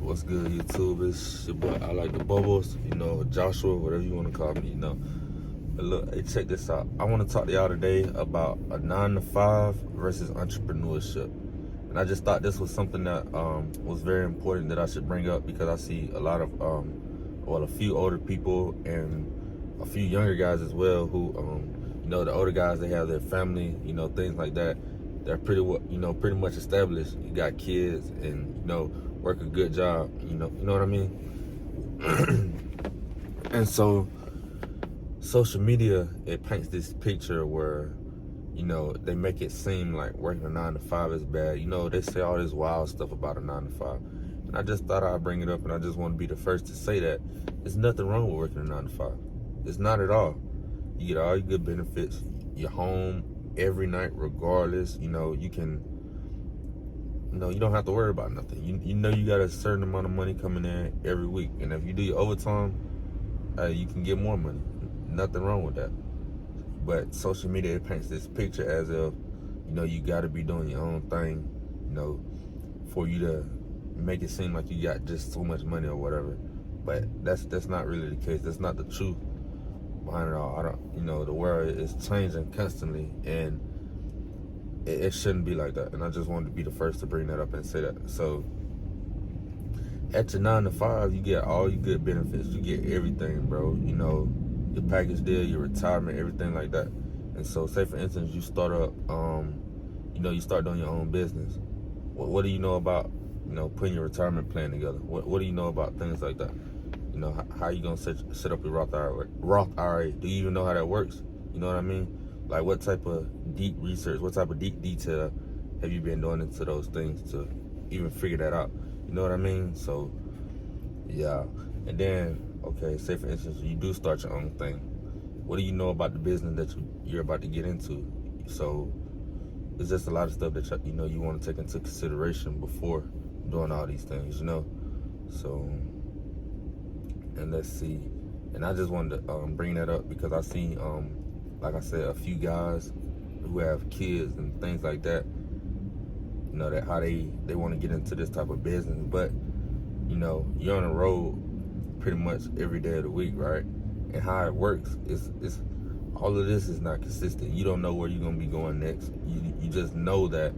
What's good, YouTube? It's your boy, I like the bubbles, Joshua, whatever you want to call me, But look, hey, check this out. I want to talk to y'all today about a 9-to-5 versus entrepreneurship. And I just thought this was something that was very important that I should bring up because I see a lot of, a few older people and a few younger guys as well who, the older guys, they have their family, things like that. They're pretty much established. You got kids and, work a good job, you know what I mean? And so social media, it paints this picture where, they make it seem like working a 9-to-5 is bad. They say all this wild stuff about a 9-to-5. And I just thought I'd bring it up, and I just want to be the first to say that there's nothing wrong with working a 9-to-5. It's not at all. You get all your good benefits. You're home every night regardless. You don't have to worry about nothing. You got a certain amount of money coming in every week. And if you do your overtime, you can get more money. Nothing wrong with that. But social media, it paints this picture as if, you got to be doing your own thing, for you to make it seem like you got just so much money or whatever. But that's not really the case. That's not the truth behind it all. The world is changing constantly, and it shouldn't be like that. And I just wanted to be the first to bring that up and say that. So at your 9-to-5, you get all your good benefits. You get everything, bro. Your package deal, your retirement, everything like that. And so say for instance, you start up, you start doing your own business. What do you know about, putting your retirement plan together? What do you know about things like that? How you gonna set up your Roth IRA? Do you even know how that works? You know what I mean? Like, what type of deep research, what type of deep detail have you been doing into those things to even figure that out? You know what I mean? So, yeah. And then, okay, say for instance, you do start your own thing. What do you know about the business that you're about to get into? So, it's just a lot of stuff that you want to take into consideration before doing all these things, So, and let's see. And I just wanted to bring that up because I see, like I said, a few guys who have kids and things like that, that how they want to get into this type of business. But, you're on the road pretty much every day of the week, right? And how it works is all of this is not consistent. You don't know where you're going to be going next. You just know that,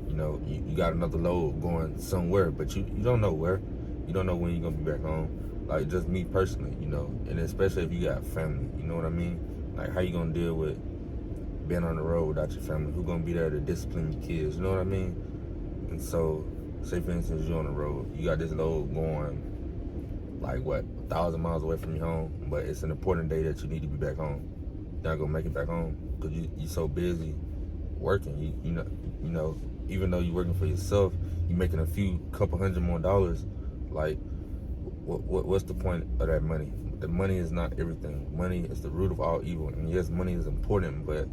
you got another load going somewhere, but you don't know where. You don't know when you're going to be back home. Like, just me personally, and especially if you got family, you know what I mean? Like, how you gonna deal with being on the road without your family? Who gonna be there to discipline your kids? You know what I mean? And so, say for instance, you're on the road, you got this load going, like 1,000 miles away from your home, but it's an important day that you need to be back home. You're not gonna make it back home because you're so busy working. Even though you're working for yourself, you're making couple hundred more dollars. Like, what's the point of that money? The money is not everything. Money is the root of all evil. And yes, money is important, but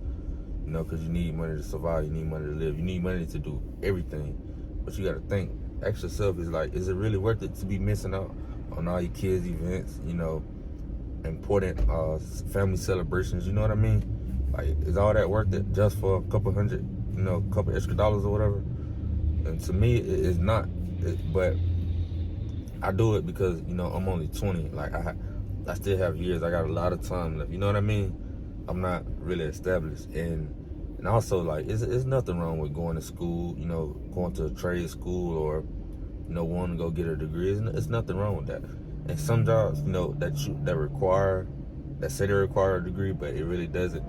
because you need money to survive, you need money to live, you need money to do everything. But you got to think, ask yourself, is it really worth it to be missing out on all your kids' events? Important family celebrations. You know what I mean? Like, is all that worth it just for a couple hundred, couple extra dollars or whatever? And to me, it's not. But I do it because, I'm only 20. Like, I still have years. I got a lot of time left. You know what I mean? I'm not really established. And also, like, it's nothing wrong with going to school, going to a trade school or, wanting to go get a degree. It's nothing wrong with that. And some jobs, that say they require a degree, but it really doesn't,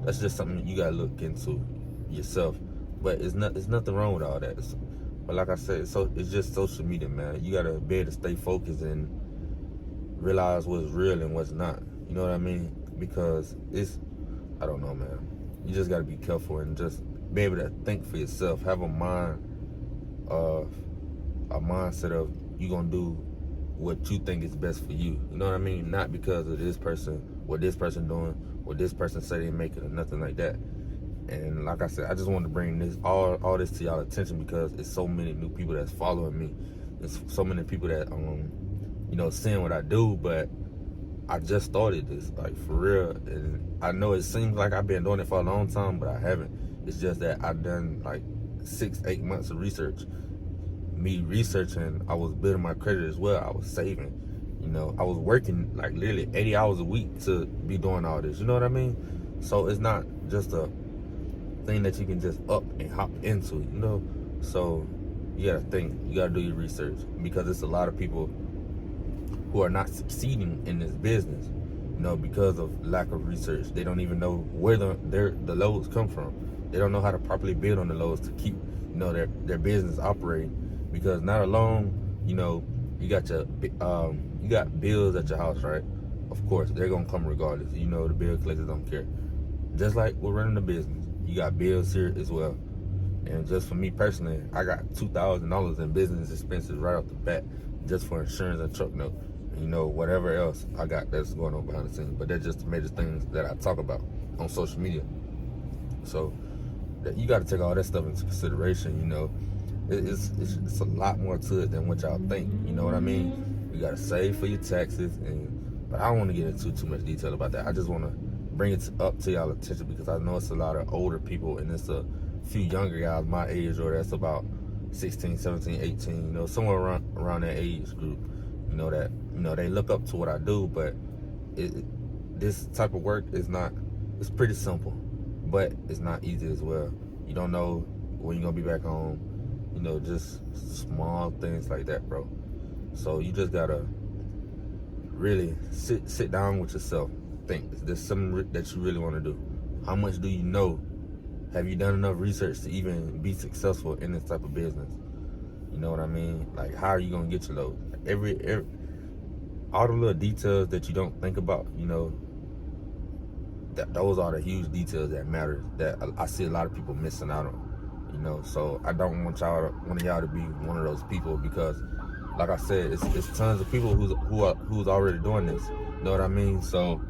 that's just something you got to look into yourself. But it's nothing wrong with all that. But like I said, so it's just social media, man. You gotta be able to stay focused and realize what's real and what's not. You know what I mean? Because I don't know, man. You just gotta be careful and just be able to think for yourself. Have a mindset of you gonna do what you think is best for you. You know what I mean? Not because of this person, what this person doing, what this person say they make it, or nothing like that. And like I said, I just wanted to bring this all this to y'all attention because it's so many new people that's following me. There's so many people that seeing what I do, but I just started this, like, for real. And I know it seems like I've been doing it for a long time, but I haven't. It's just that I've done like 6-8 months of research, me researching, I was building my credit as well. I was saving. I was working like literally 80 hours a week to be doing all this. You know what I mean? So it's not just a thing that you can just up and hop into. So you gotta think, you gotta do your research, because it's a lot of people who are not succeeding in this business, because of lack of research. They don't even know where the loads come from. They don't know how to properly build on the loads to keep, their business operating. Because not alone, you got you got bills at your house, right? Of course, they're gonna come regardless. The bill collectors don't care. Just like we're running a business, you got bills here as well. And just for me personally, I got $2,000 in business expenses right off the bat, just for insurance and truck note. Whatever else I got that's going on behind the scenes. But that's just the major things that I talk about on social media. So you got to take all that stuff into consideration. It's a lot more to it than what y'all think. You know what I mean? You got to save for your taxes, but I don't want to get into too much detail about that. I just want to bring it up to y'all attention, because I know it's a lot of older people, and it's a few younger guys my age, or that's about 16, 17, 18, somewhere around that age group, that they look up to what I do. But this type of work it's pretty simple, but it's not easy as well. You don't know when you're gonna be back home, just small things like that, bro. So you just gotta really sit down with yourself. Think, is there something that you really want to do? How much do you know? Have you done enough research to even be successful in this type of business? You know what I mean? Like, how are you gonna get your load? Every all the little details that you don't think about, those are the huge details that matter, that I see a lot of people missing out on. So I don't want one of y'all to be one of those people, because, like I said, it's tons of people who's already doing this. You know what I mean? So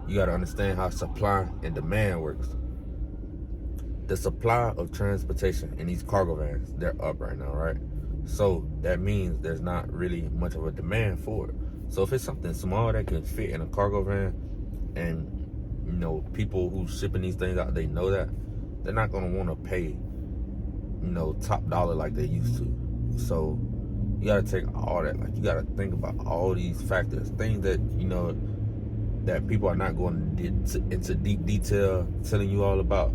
you got to understand how supply and demand works. The supply of transportation in these cargo vans, they're up right now, right? So that means there's not really much of a demand for it. So if it's something small that can fit in a cargo van, and people who shipping these things out, they know that, they're not going to want to pay top dollar like they used to. So you got to take all that, like, you got to think about all these factors, things that that people are not going into deep detail telling you all about.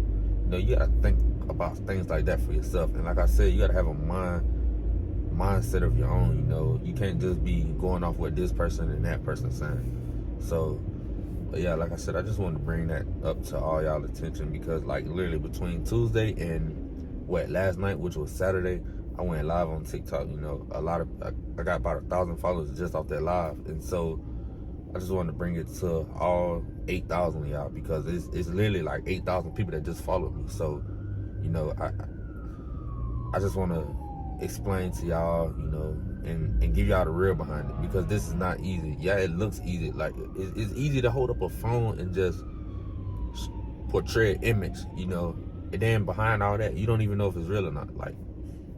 You got to think about things like that for yourself. And like I said, you got to have a mindset of your own. You can't just be going off what this person and that person saying. So yeah, like I said, I just wanted to bring that up to all y'all attention, because like literally between Tuesday and last night, which was Saturday, I went live on TikTok. I got about 1,000 followers just off that live. And so I just wanted to bring it to all 8,000 of y'all, because it's literally like 8,000 people that just followed me. So, I just want to explain to y'all, and give y'all the real behind it, because this is not easy. Yeah, it looks easy. Like, it's easy to hold up a phone and just portray an image, and then behind all that, you don't even know if it's real or not. Like,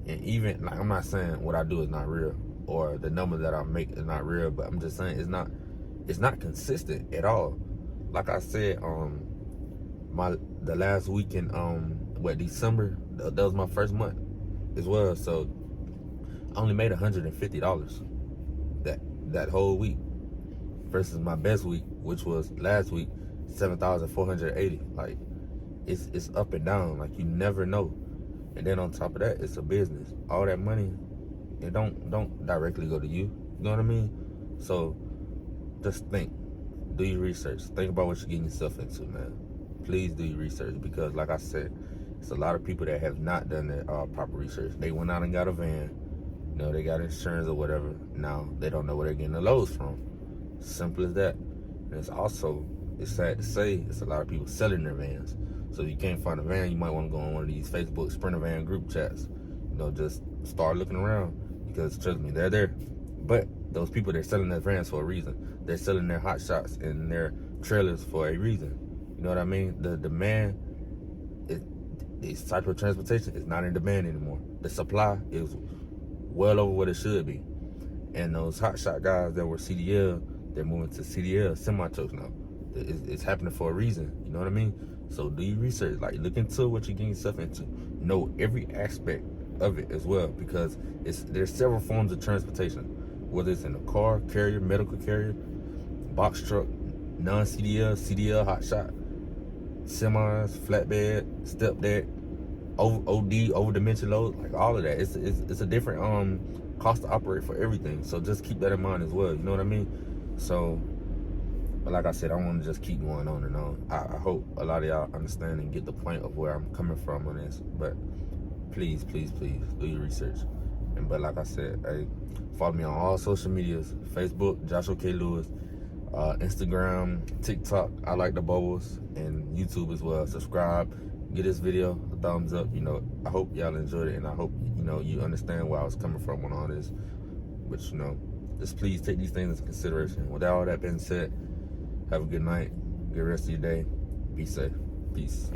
and even, like, I'm not saying what I do is not real, or the number that I make is not real, but I'm just saying it's not consistent at all. Like I said, the last week in December, that was my first month as well. So I only made $150 that whole week, versus my best week, which was last week, $7,480. Like, it's up and down. Like, you never know. And then on top of that, it's a business. All that money, it don't directly go to you. You know what I mean? So just think, do your research. Think about what you're getting yourself into, man. Please do your research, because like I said, it's a lot of people that have not done their proper research. They went out and got a van, they got insurance or whatever. Now they don't know where they're getting the loads from. Simple as that. And it's sad to say, it's a lot of people selling their vans. So if you can't find a van, you might want to go on one of these Facebook Sprinter van group chats. Just start looking around, because trust me, they're there. But those people, they're selling their vans for a reason. They're selling their hot shots and their trailers for a reason. You know what I mean? The demand, this type of transportation is not in demand anymore. The supply is well over what it should be. And those hot shot guys that were CDL, they're moving to CDL semi-trucks now. It's happening for a reason. You know what I mean? So do your research. Like, look into what you're getting yourself into. Know every aspect of it as well, because there's several forms of transportation, whether it's in a car carrier, medical carrier, box truck, non-CDL, CDL, hot shot, semis, flatbed, step deck, OD, over dimension load, like all of that. It's a different cost to operate for everything. So just keep that in mind as well. You know what I mean? So, but like I said, I don't want to just keep going on and on. I hope a lot of y'all understand and get the point of where I'm coming from on this. But please, please, please do your research. But like I said, hey, follow me on all social medias: Facebook, Joshua K. Lewis, Instagram, TikTok, I Like the Bubbles, and YouTube as well. Subscribe, give this video a thumbs up. You know, I hope y'all enjoyed it, and I hope, you know, you understand where I was coming from on all this. But, you know, just please take these things into consideration. With all that being said, have a good night, good rest of your day, be safe, peace.